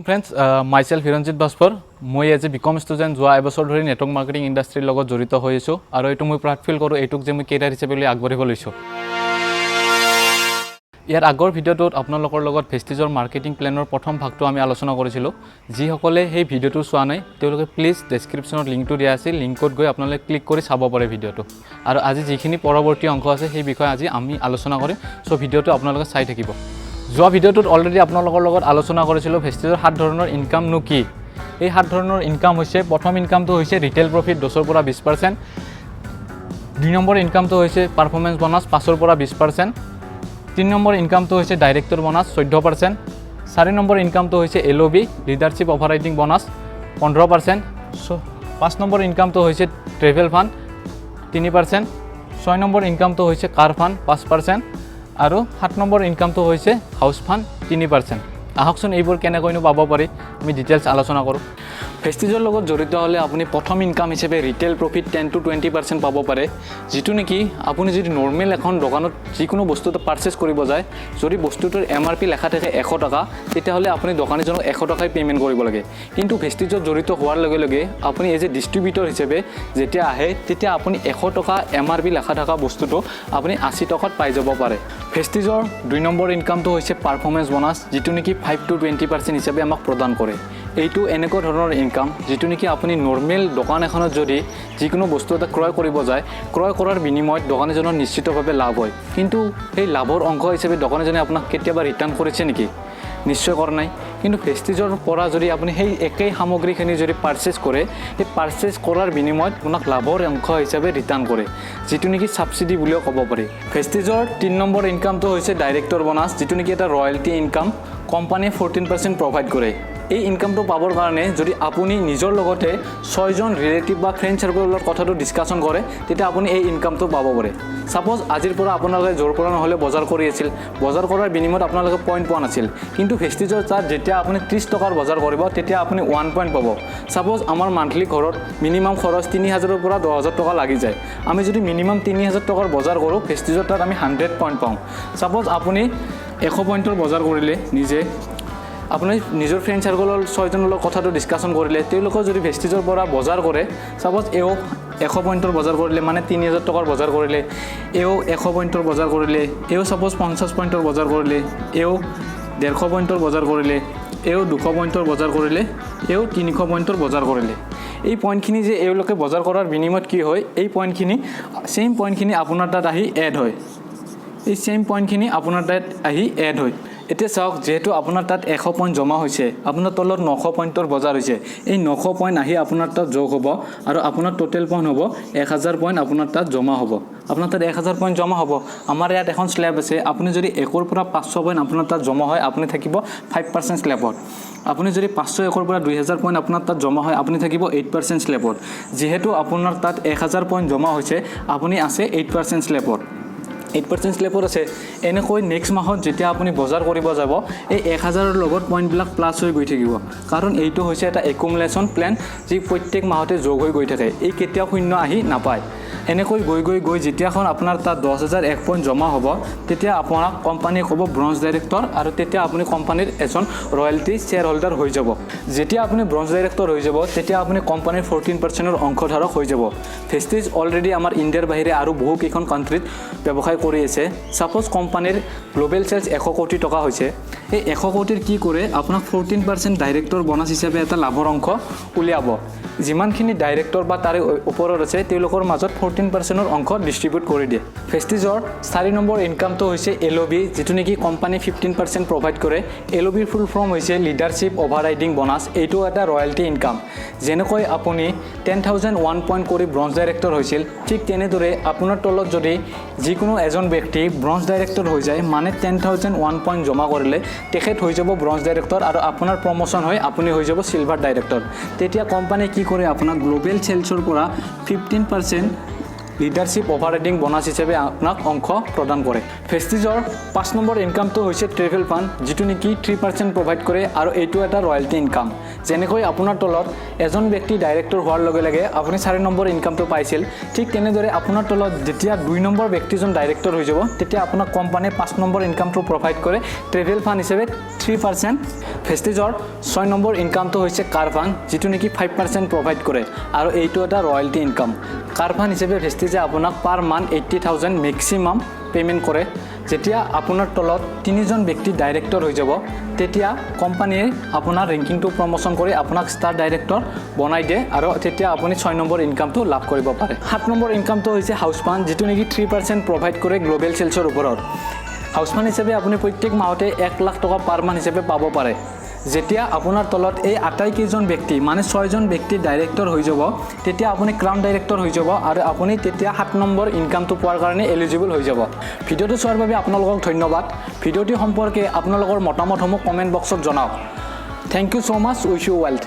Friends, myself Hiranjit Baspar. মই as a BCom student যোৱা এবছৰ ধৰি নেটৱৰ্ক মাৰ্কেটিং ইণ্ডাষ্ট্ৰীৰ লগত জড়িত হৈ আছোঁ আৰু এইটো মই প্ৰাউড ফিল কৰোঁ এইটোক যে মই কেৰিয়াৰ হিচাপে লৈ আগবাঢ়িব লৈছোঁ ইয়াৰ আগৰ ভিডিঅ'টোত আপোনালোকৰ লগত ভেষ্টিজৰ মাৰ্কেটিং প্লেনৰ প্ৰথম ভাগটো আমি আলোচনা কৰিছিলোঁ যিসকলে সেই ভিডিঅ'টো চোৱা নাই তেওঁলোকে প্লিজ ডেছক্ৰিপশ্যনত লিংকটো দিয়া আছে লিংকত গৈ আপোনালোকে ক্লিক কৰি চাব পাৰে ভিডিঅ'টো আৰু আজি যিখিনি পৰৱৰ্তী অংশ আছে সেই বিষয়ে আজি আমি আলোচনা কৰিম সো ভিডিঅ'টো আপোনালোকে চাই থাকিব যোৱা ভিডিঅ'টোত অলৰেডি আপোনালোকৰ লগত আলোচনা কৰিছিলোঁ ভেষ্টিজৰ 7 ধৰণৰ ইনকামনো কি এই 7 ধৰণৰ ইনকাম হৈছে প্ৰথম ইনকামটো হৈছে ৰিটেল প্ৰফিট 10 পৰা 20% 2 নম্বৰ ইনকামটো হৈছে পাৰফৰমেন্স বোনাছ 5 পৰা 20% 3 নম্বৰ ইনকামটো হৈছে ডাইৰেক্টৰ বোনাছ 14% 4 নম্বৰ ইনকামটো হৈছে এলওবি লিডাৰশ্বিপ অভাৰৰাইডিং বোনাছ 15% 5 নম্বৰ ইনকামটো হৈছে ট্ৰেভেল ফাণ্ড 3% 6 নম্বৰ ইনকামটো হৈছে কাৰ ফাণ্ড 5% আৰু 7 নম্বৰ ইনকামটো হৈছে হাউস ফাণ্ড 3% আহকচোন এইবোৰ কেনেকৈনো পাব পাৰি আমি ডিটেইলছ আলোচনা কৰোঁ ভেষ্টিজৰ লগত জড়িত হ'লে আপুনি প্ৰথম ইনকাম হিচাপে ৰিটেল প্ৰফিট 10 to 20% পাব পাৰে যেটো নেকি আপুনি যদি নৰ্মেল এখন দোকানত যিকোনো বস্তু এটা পাৰচেজ কৰিব যায় যদি বস্তুটোৰ এমআৰপি লেখা থাকে 100 টকা তেতিয়াহ'লে আপুনি দোকানীজনক 100 টকাই পেমেন্ট কৰিব লাগে কিন্তু ভেষ্টিজত জড়িত হোৱাৰ লগে লগে আপুনি এজ এ ডিস্ট্ৰিবিউটৰ হিচাপে যেতিয়া আহে তেতিয়া আপুনি 100 টকা এমআৰপি লেখা থকা বস্তুটো আপুনি 80 টকাত পাই যাব পাৰে ভেষ্টিজৰ 2 নম্বৰ ইনকামটো হৈছে পাৰফৰমেন্স বোনাছ যেটো নেকি 5 to 20% হিচাপে আমাক প্ৰদান কৰে এইটো এনেকুৱা ধৰণৰ ইনকাম যেটো নেকি আপুনি নৰ্মেল দোকান এখনত যদি যিকোনো বস্তু এটা ক্ৰয় কৰিব যায় ক্ৰয় কৰাৰ বিনিময়ত দোকানীজনৰ নিশ্চিতভাৱে লাভ হয় কিন্তু সেই লাভৰ অংশ হিচাপে দোকানীজনে আপোনাক কেতিয়াবা ৰিটাৰ্ণ কৰিছে নেকি নিশ্চয় কৰা নাই কিন্তু ভেষ্টিজৰ পৰা যদি আপুনি সেই একেই সামগ্ৰীখিনি যদি পাৰচেজ কৰে সেই পাৰচেজ কৰাৰ বিনিময়ত আপোনাক লাভৰ অংশ হিচাপে ৰিটাৰ্ণ কৰে যেটো নেকি সাবসিডি বুলিও ক'ব পাৰি ভেষ্টিজৰ 3 নম্বৰ ইনকামটো হৈছে ডাইৰেক্টৰ বোনাছ যেটো নেকি এটা ৰয়েলটি ইনকাম কোম্পানীয়ে 14% প্ৰভাইড কৰে এই ইনকামটো পাবৰ কাৰণে যদি আপুনি নিজৰ লগতে 6 জন ৰিলেটিভ বা ফ্ৰেণ্ড সাৰ্কেলৰ কথাটো ডিসকাশন কৰে তেতিয়া আপুনি এই ইনকামটো পাব পাৰে সাপোজ আজিৰ পৰা আপোনালোকে জোৰ পৰা নহলে বজাৰ কৰি আছিল বজাৰ কৰাৰ বিনিময়ত আপোনালোকে পইণ্ট পোৱা নাছিল কিন্তু ভেষ্টিজৰ তাত যেতিয়া আপুনি 30 টকাৰ বজাৰ কৰিব তেতিয়া আপুনি 1 পইণ্ট পাব সাপোজ আমাৰ মান্থলি ঘৰত মিনিমাম খৰচ 3000 ৰ পৰা 10000 টকা লাগি যায় আমি যদি মিনিমাম 3000 টকাৰ বজাৰ কৰো ভেষ্টিজৰ তাত আমি 100 পইণ্ট পাওঁ সাপোজ আপুনি 100 পইণ্টৰ বজাৰ কৰিলে নিজে আপুনি নিজৰ ফ্ৰেণ্ড সাৰ্কেলৰ 6 জনৰ লগত কথাটো ডিসকাশন কৰিলে তেওঁলোকৰ যদি ভেষ্টিজৰ পৰা বজাৰ কৰে সাপোজ এও 100 পইণ্টৰ বজাৰ কৰিলে মানে 3000 টকাৰ বজাৰ কৰিলে এও 100 পইণ্টৰ বজাৰ কৰিলে এও সাপোজ 50 পইণ্টৰ বজাৰ কৰিলে এও 150 পইণ্টৰ বজাৰ কৰিলে এও 200 পইণ্টৰ বজাৰ কৰিলে এও 300 পইণ্টৰ বজাৰ কৰিলে এই পইণ্টখিনি যে এওঁলোকে বজাৰ কৰাৰ বিনিময়ত কি হয় এই পইণ্টখিনি সেম পইণ্টখিনি আপোনাৰ তাত আহি এড হয় এই সেম পইণ্টখিনি আপোনাৰ তাত আহি এড হয় এতিয়া চাওক যেহেতু আপোনাৰ তাত 100 পইণ্ট জমা হৈছে আপোনাৰ তলত 900 পইণ্টৰ বজাৰ হৈছে এই 900 পইণ্ট আহি আপোনাৰ তাত যোগ হ'ব আৰু আপোনাৰ টোটাল পইণ্ট হ'ব 1000 পইণ্ট আপোনাৰ তাত জমা হ'ব আপোনাৰ তাত 1000 পইণ্ট জমা হ'ব আমাৰ ইয়াত এখন স্ল্যাব আছে আপুনি যদি 1 ৰ পৰা 500 পইণ্ট আপোনাৰ তাত জমা হয় আপুনি থাকিব 5% স্ল্যাবত আপুনি যদি 500 1 ৰ পৰা 2000 পইণ্ট আপোনাৰ তাত জমা হয় আপুনি থাকিব 8% স্ল্যাবত যেহেতু আপোনাৰ তাত 1000 পইণ্ট জমা হৈছে আপুনি আছে 8% স্ল্যাবত 8% স্ল্যাবৰ আছে এনেকৈ নেক্সট মাহত যেতিয়া আপুনি বজাৰ কৰিব যাব এই 1000 ৰ লগত পইণ্টবিলাক প্লাস হৈ গৈ থাকিব কাৰণ এইটো হৈছে এটা একুমুলেশন প্ল্যান যি প্ৰত্যেক মাহতে যোগ হৈ গৈ থাকে এই কেতিয়াও শূন্য আহি নাপায় এনেকৈ গৈ যেতিয়াখন আপোনাৰ তাত 10001 পইণ্ট জমা হ'ব তেতিয়া আপোনাক কোম্পানীয়ে ক'ব ব্ৰঞ্জ ডাইৰেক্টৰ আৰু তেতিয়া আপুনি কোম্পানীৰ এজন ৰয়েলটি শ্বেয়াৰ হোল্ডাৰ হৈ যাব যেতিয়া আপুনি ব্ৰঞ্জ ডাইৰেক্টৰ হৈ যাব তেতিয়া আপুনি কোম্পানীৰ 14% ৰ অংশধাৰক হৈ যাব ভেষ্টিজ অলৰেডি আমাৰ ইণ্ডিয়াৰ বাহিৰে আৰু বহু কেইখন কান্ট্ৰীত ব্যৱসায় কৰি আছে সাপোজ কোম্পানীৰ গ্লোবাল সেলস 100 কোটি টকা হৈছে এই 100 কোটিৰ কি কৰে আপোনাক 14% ডাইৰেক্টৰ বোনাছ হিচাপে এটা লাভৰ অংশ উলিয়াব যিমানখিনি ডাইৰেক্টৰ বা তাৰে ওপৰত আছে তেওঁলোকৰ মাজত 14% ৰ অংশ ডিস্ট্ৰিবিউট কৰি দিয়ে ভেষ্টিজৰ 4 নম্বৰ ইনকামটো হৈছে এলওবি যেটো নেকি কোম্পানী 15% প্ৰভাইড কৰে এলওবিৰ ফুল ফৰ্ম হৈছে লিডাৰশ্বিপ অভাৰৰাইডিং বোনাছ এইটো এটা ৰয়েলটি ইনকাম যেনেকৈ আপুনি 10001 পইণ্ট কৰি ব্ৰঞ্জ ডাইৰেক্টৰ হৈছিল ঠিক তেনেদৰে আপোনাৰ তলত যদি যিকোনো এজন ব্যক্তি ব্ৰঞ্জ ডাইৰেক্টৰ হৈ যায় মানে 10001 পইণ্ট জমা কৰিলে তেখেত হৈ যাব ব্ৰঞ্জ ডাইৰেক্টৰ আৰু আপোনাৰ প্ৰমোশন হৈ আপুনি হৈ যাব সিলভাৰ ডাইৰেক্টৰ তেতিয়া কোম্পানী কি কৰে আপোনাক গ্লোবাল সেলছৰ পৰা 15% লিডাৰশ্বিপ অভাৰৰাইডিং বোনাছ হিচাপে আপোনাক অংশ প্ৰদান কৰে ভেষ্টিজৰ 5 নম্বৰ ইনকামটো হৈছে ট্ৰেভেল ফাণ্ড, যিটো নেকি 3% প্ৰভাইড কৰে আৰু এইটো এটা ৰয়েলটি ইনকাম। যেনেকৈ আপোনাৰ তলত এজন ব্যক্তি ডাইৰেক্টৰ হোৱাৰ লগে লগে আপুনি 4 নম্বৰ ইনকামটো পাইছিল, ঠিক তেনেদৰে আপোনাৰ তলত যেতিয়া 2 নম্বৰ ব্যক্তিজন ডাইৰেক্টৰ হৈ যাব তেতিয়া আপোনাক কোম্পানীয়ে 5 নম্বৰ ইনকামটো প্ৰভাইড কৰে ট্ৰেভেল ফাণ্ড হিচাপে 3%। ভেষ্টিজৰ 6 নম্বৰ ইনকামটো হৈছে কাৰ ফাণ্ড, যিটো নেকি 5% প্ৰভাইড কৰে আৰু এইটো এটা ৰয়েলটি ইনকাম। কাৰ ফাণ্ড হিচাপে ভেষ্টিজে আপোনাক পাৰ মান্থ 80,000 মেক্সিমাম পেমেন্ট কৰে। যেতিয়া আপোনাৰ তলত 3জন ব্যক্তি ডাইৰেক্টৰ হৈ যাব তেতিয়া কোম্পানীয়ে আপোনাৰ ৰেংকিংটো প্ৰমোশন কৰি আপোনাক ষ্টাৰ ডাইৰেক্টৰ বনাই দিয়ে আৰু তেতিয়া আপুনি 6 নম্বৰ ইনকামটো লাভ কৰিব পাৰে। 7 নম্বৰ ইনকামটো হৈছে হাউচ ফাণ্ড, যিটো নেকি 3% প্ৰভাইড কৰে গ্লোবেল সেলছৰ ওপৰত। হাউচ ফাণ্ড হিচাপে আপুনি প্ৰত্যেক মাহতে 1 লাখ টকা পাৰ মান্থ হিচাপে পাব পাৰে। যেতিয়া আপোনাৰ তলত এই আটাইকেইজন ব্যক্তি মানে 6জন ব্যক্তি ডাইৰেক্টৰ হৈ যাব তেতিয়া আপুনি ক্ৰাউন ডাইৰেক্টৰ হৈ যাব আৰু আপুনি তেতিয়া 7 নম্বৰ ইনকামটো পোৱাৰ কাৰণে এলিজিবল হৈ যাব। ভিডিঅ'টো চোৱাৰ বাবে আপোনালোকক ধন্যবাদ। ভিডিঅ'টি সম্পৰ্কে আপোনালোকৰ মতামতসমূহ কমেণ্ট বক্সত জনাওক। থেংক ইউ সো মাচ, উইচ ইউ ৱেলথ।